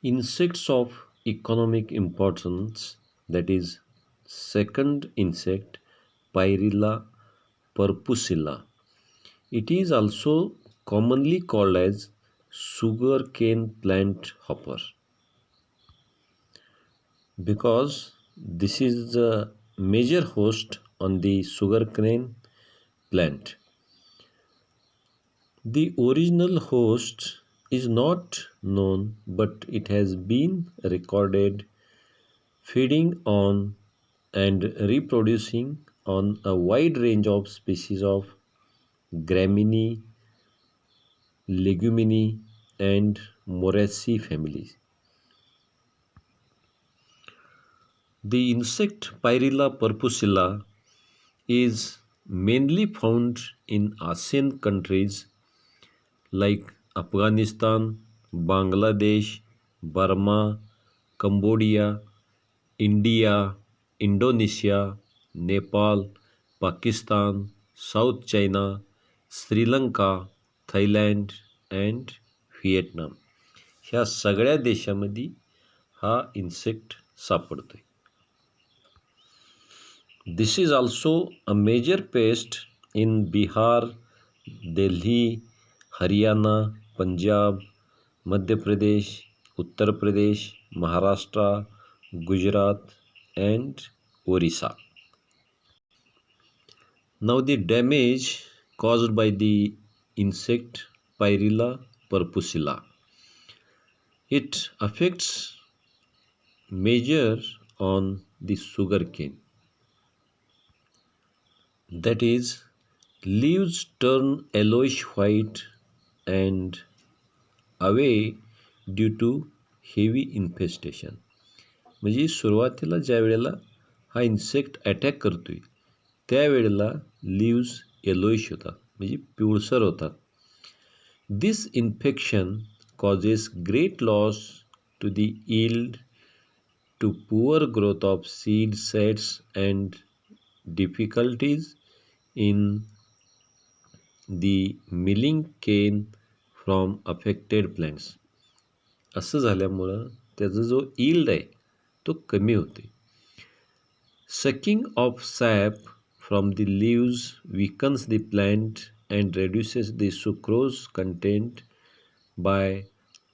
Insects of economic importance, that is, second insect, Pyrilla purpusilla. It is also commonly called as sugarcane plant hopper because this is the major host on the sugarcane plant. The original host is not known, but it has been recorded feeding on and reproducing on a wide range of species of Gramineae, Leguminae, and Moraceae families. The insect Pyrilla purpusilla is mainly found in ASEAN countries like Afghanistan, Bangladesh, Burma, Cambodia, India, Indonesia, Nepal, Pakistan, South China, Sri Lanka, Thailand and व्हिएटनाम ह्या सगळ्या देशामध्ये हा insect सापडतोय. This is also a major pest in Bihar, Delhi, Haryana, Punjab, Madhya Pradesh, Uttar Pradesh, Maharashtra, Gujarat, and Orissa. Now, the damage caused by the insect Pyrilla purpusilla. It affects major on the sugarcane. That is, leaves turn yellowish white and away due to heavy infestation. म्हणजे सुरुवातीला ज्या वेळेला हा insect attack करतोय त्यावेळेला leaves yellowish होतात म्हणजे पिवळसर होतात. This infection causes great loss to the yield, to poor growth of seed sets and difficulties in the milling cane from affected plants. असं झाल्यामुळं त्याचा जो yield आहे तो कमी होते. Sucking of sap from the leaves weakens the plant and reduces the sucrose content by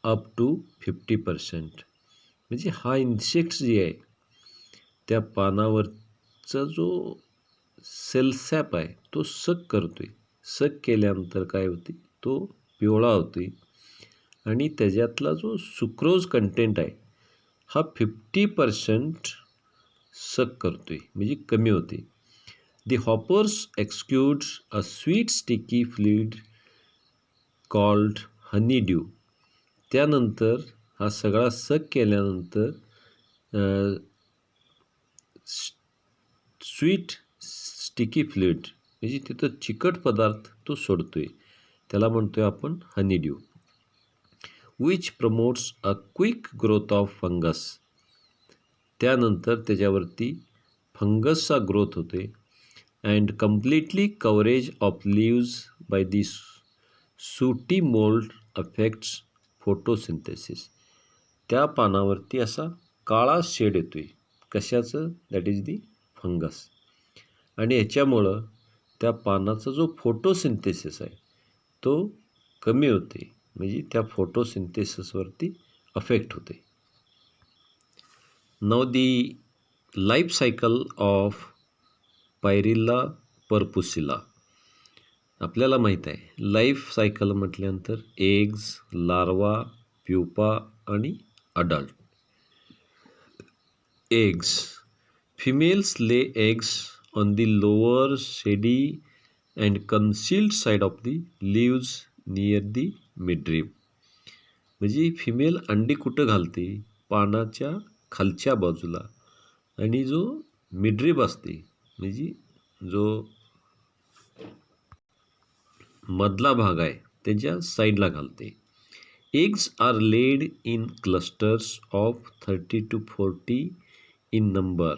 up to 50%. म्हणजे हा इन्सेक्ट्स जे आहे त्या पानावरचा जो सेल्सॅप आहे तो सक करतोय. सक केल्यानंतर काय होते तो पिवळा होतोय आणि त्याच्यातला जो सुक्रोज कंटेंट आहे हा 50% सक करतोय म्हणजे कमी होते. The hoppers exude a sweet sticky fluid called honeydew. त्यानंतर हा सगळा सक केल्यानंतर स्वीट स्टिकी फ्लुइड म्हणजे तिथं चिकट पदार्थ तो सोडतोय त्याला म्हणतोय आपण honeydew. Which promotes a quick growth of fungus. त्यानंतर त्याच्यावरती फंगसचा ग्रोथ होते and completely coverage of leaves by this sooty mould affects photosynthesis. त्या पानावरती असा काळा शेड येतोय कशाचं, दॅट इज दी फंगस. आणि ह्याच्यामुळं त्या पानाचा जो फोटोसिंथेसिस आहे तो कमी होते म्हणजे त्या फोटोसिंथेसिसवरती अफेक्ट होते. नाव the life cycle of Pyrilla perpusilla. आपल्याला माहीत आहे लाईफ सायकल म्हटल्यानंतर एग्ज, लार्वा, प्युपा आणि adult. Eggs. Females lay eggs on the lower shady and concealed side of the leaves near the midrib. म्हणजे फिमेल अंडी कुठं घालते, पानाच्या खालच्या बाजूला, आणि जो मिडरीब असते म्हणजे जो मधला भाग आहे त्याच्या साईडला घालते. Eggs are laid in clusters of 30 to 40 in number.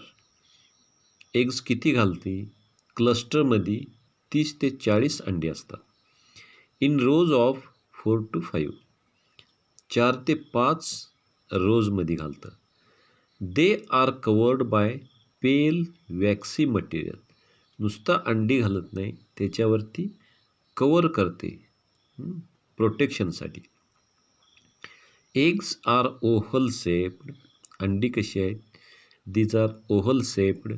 Eggs किती घालते, क्लस्टरमध्ये 30 ते 40 अंडी असतात. इन रोज ऑफ 4 to 5, 4 ते 5 रोजमध्ये घालतं. They are covered by pale waxy material. नुसतं अंडी घालत नाही, त्याच्यावरती कवर करते प्रोटेक्शनसाठी. Eggs are oval shaped. अंडी कशी आहेत? These are oval shaped,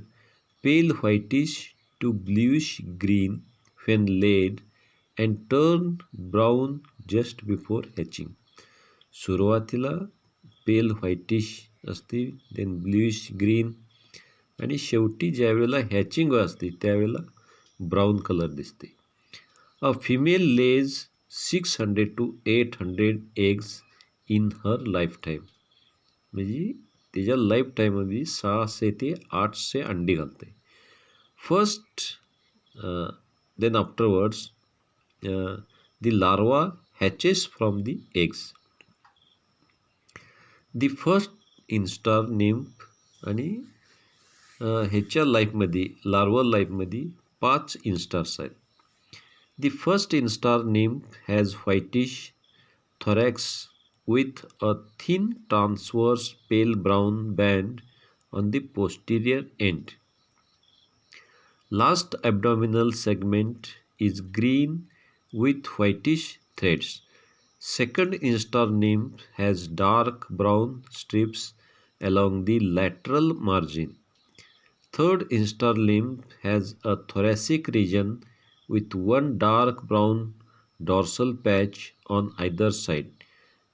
pale whitish to bluish green when laid and turn brown just before hatching. सुरुवातीला पेल व्हाईटिश असते, देन ब्ल्यूइश ग्रीन, आणि शेवटी ज्यावेळेला हॅचिंग असते त्यावेळेला ब्राऊन कलर दिसते. A female lays 600 to 800 eggs in her lifetime. म्हणजे त्याच्या लाईफ टाईममध्ये 600 ते 800 अंडी घालते. First then afterwards the larva hatches from the eggs. The first instar nymph, आणि ह्याच्या लाईफमध्ये लार्वल लाईफमध्ये 5 इन्स्टार्स आहेत. The first instar nymph has whitish thorax with a thin transverse pale brown band on the posterior end. Last abdominal segment is green with whitish threads. Second instar nymph has dark brown strips along the lateral margin. Third instar nymph has a thoracic region with one dark brown dorsal patch on either side.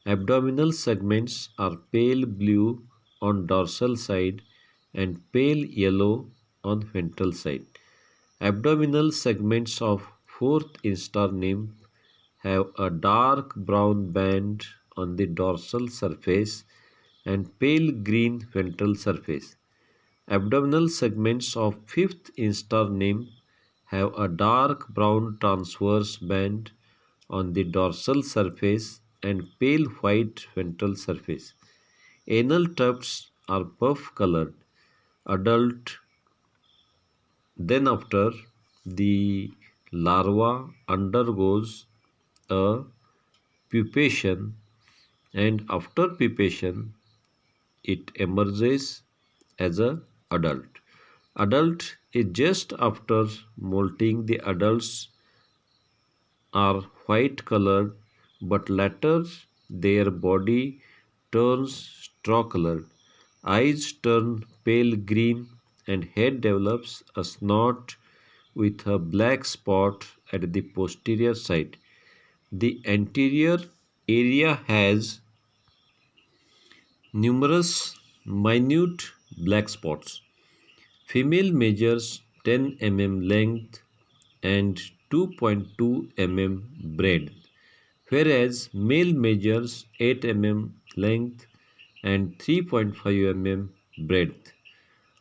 Abdominal segments are pale blue on dorsal side and pale yellow on ventral side. Abdominal segments of fourth instar nymph have a dark brown band on the dorsal surface and pale green ventral surface. Abdominal segments of fifth instar nymph have a dark brown transverse band on the dorsal surface and pale white ventral surface. Anal tufts are buff colored. Adult. Then after the larva undergoes a pupation, and after pupation it emerges as a adult. Adult is just after molting. The adults are white colored, but later their body turns straw colored. Eyes turn pale green and head develops a snout with a black spot at the posterior side. The anterior area has numerous minute black spots. Female measures 10 mm length and 2.2 mm breadth, whereas male measures 8 mm length and 3.5 mm breadth.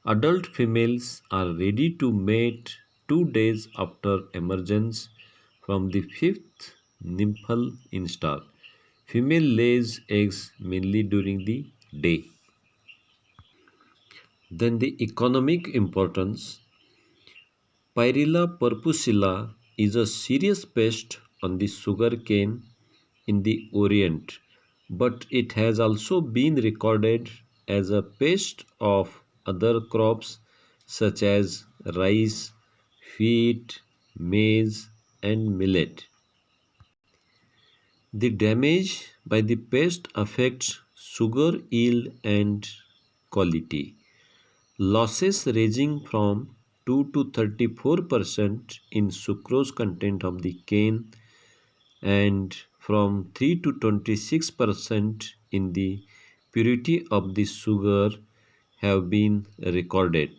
Adult females are ready to mate 2 days after emergence from the fifth nymphal instar. Female lays eggs mainly during the day. Then the economic importance. Pyrilla purpusilla is a serious pest on the sugar cane in the Orient, but it has also been recorded as a pest of other crops such as rice, wheat, maize, and millet. The damage by the pest affects sugar yield and quality. Losses ranging from 2 to 34% in sucrose content of the cane and from 3 to 26% in the purity of the sugar have been recorded.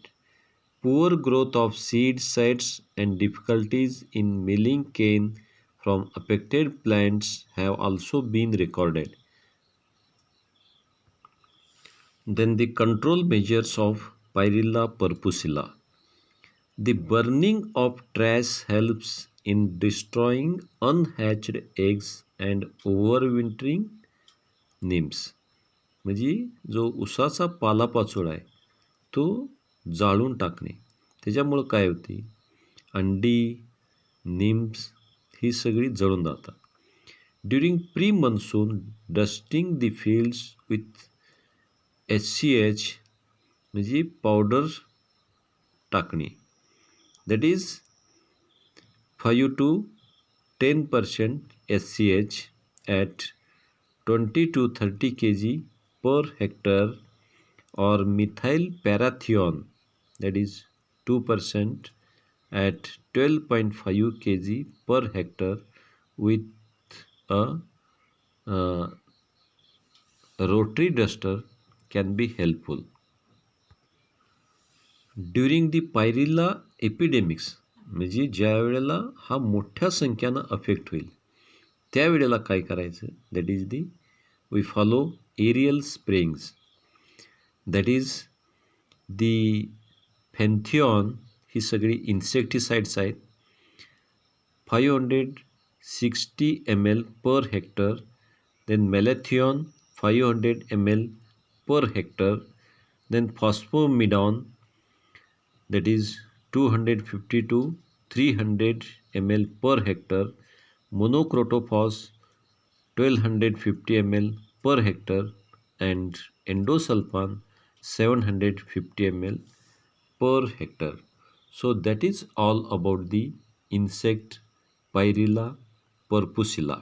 Poor growth of seed sets and difficulties in milling cane from affected plants have also been recorded. Then the control measures of Pyrilla purpusilla. The burning of trash helps in destroying unhatched eggs and overwintering nymphs. म्हणजे जो उसाचा पालापाचोळा आहे तो जाळून टाकणे, त्याच्यामुळं काय होते, अंडी निम्स ही सगळी जळून जातात. During pre monsoon dusting the fields with HCH म्हणजे पावडर टाकणे. That is 5 to 10% SCH at 20 to 30 kg per hectare, or methyl parathion, that is 2% at 12.5 kg per hectare with a rotary duster can be helpful. During the pyrilla epidemics म्हणजे ज्या वेळेला हा मोठ्या संख्येनं affect होईल त्यावेळेला काय करायचं, that is the we follow aerial sprayings. That is the fenthion ही सगळी इन्सेक्टिसाइड्स आहेत. 560 ml per hectare. Then malathion 500 ml per hectare. Then phosphomidon, that is 250 to 300 ml per hectare. Monocrotophos 1250 ml per hectare, and endosulfan 750 ml per hectare. So that is all about the insect Pyrrhilla purpusilla.